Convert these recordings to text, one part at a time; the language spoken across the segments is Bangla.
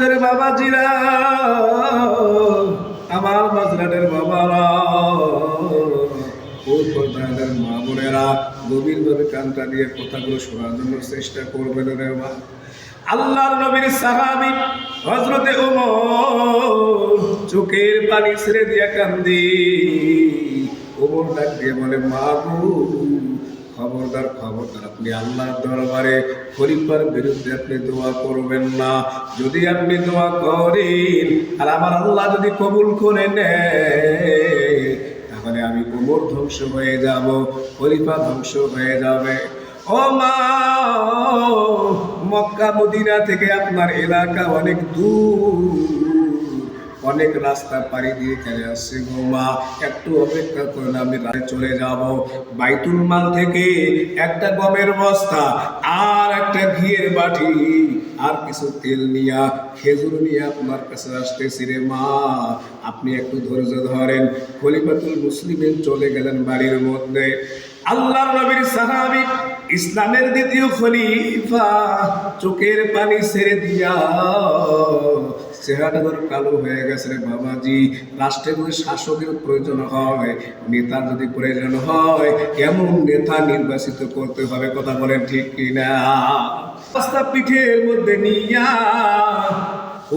গুঞ্জের বাবাজিরা, আমার মাঝরাটের বাবারা, ও পর্দাদের মা বোনেরা, গভীরভাবে কানটা দিয়ে কথাগুলো শোনার জন্য চেষ্টা করবেন রে মা। আল্লাহর নবীর সাহাবী হযরতে ওমর চোখের পানি ছেড়ে দিয়া কান্দি। ওমর ডাক দিয়ে বলে, মা গো, খবরদার খবরদার, আপনি আল্লাহর দরবারে খলিফার বিরুদ্ধে আপনি দোয়া করবেন না। যদি আপনি দোয়া করেন আর আমার আল্লাহ যদি কবুল করে নেয়, তাহলে আমি ওমর ধ্বংস হয়ে যাব, খলিফা ধ্বংস হয়ে যাবে। ও মা, মক্কা মদিনা থেকে আপনার এলাকা অনেক দূর, অনেক রাস্তা পাড়ি দিয়ে চলে আসছে গো মা, একটু অপেক্ষা করুন, আমি রাতে চলে যাব। বাইতুল মাল থেকে একটা গমের বস্তা আর একটা ঘিয়ের বাটি আর কিছু তেল নিয়া খেজুর নিয়ে আপনার কাছে আসতেছি রে মা, আপনি একটু ধৈর্য ধরেন। খলিফাতুল মুসলিমিন চলে গেলেন বাড়ির মধ্যে। আল্লাহর নবীর সাহাবী, ইসলামের দ্বিতীয় খলিফা চোখের পানি ছেড়ে দিয়া চেহারাটা ধর কালো হয়ে গেছে রে বাবাজি। রাষ্ট্রের যদি শাসকের প্রয়োজন হয়, নেতার যদি প্রয়োজন হয়, এমন নেতা নির্বাচিত করতে হবে, কথা বলেন ঠিক কিনা? রাস্তা পিঠের মধ্যে নিয়া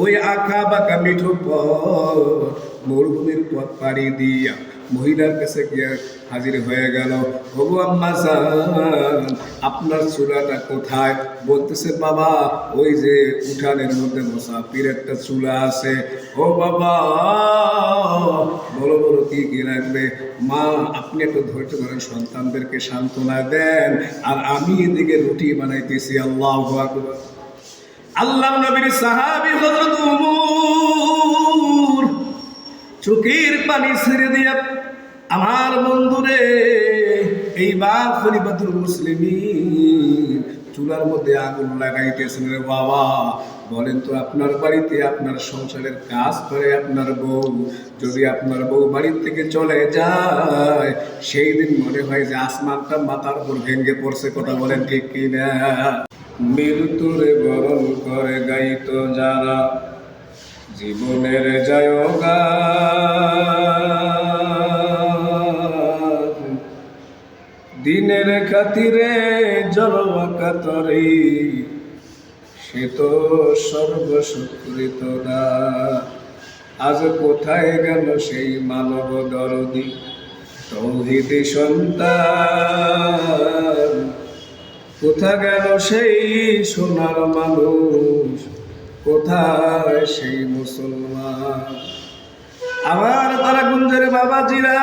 ওই আঁকা বাঁকা মিঠো পথ, মরুভূমির পথ পাড়ি দিয়া মহিলার কাছে গিয়ে হাজির হয়ে গেল। ওগো আম্মা জান, আপনার চুলাটা কোথায়? বলতেছে, বাবা ওই যে উঠানের মধ্যে মুসাফির একটা চুলা আছে। ও বাবা, বলো বলো কি কি লাগবে? মা, আপনি একটু ধৈর্য ধরেন, সন্তানদেরকে সান্ত্বনা দেন, আর আমি এদিকে রুটি বানাইতেছি। আল্লাহু আকবার। আল্লাহর নবীর সাহাবী হযরত ওমর চোখের পানি ছেড়ে দিয়া, আমার বন্ধুরে, এইবার খলিফাতুল মুসলিমিন চুলার মধ্যে আগুন লাগাইতেছেন রে বাবা। বলেন তো, আপনার বাড়িতে আপনার সংসারের কাজ করে আপনার বউ, যদি আপনার বউ বাড়ির থেকে চলে যায়, সেই দিন মনে হয় যে আসমানটা মাথার উপর ভেঙে পড়ছে, কথা বলেন ঠিক কিনা? মৃত্যুরে বরণ করে গাইতো যারা জীবনের জয়গান, দিনের খাতিরে জলওয়া কাতরে, সে তো সর্বস্বীকৃত না। আজ কোথায় গেল সেই মানব দরদি তৌহিদি সন্তান? কোথা গেল সেই সোনার মানুষ? কোথায় সেই মুসলমান? আমার তারা গুঞ্জের বাবাজিরা,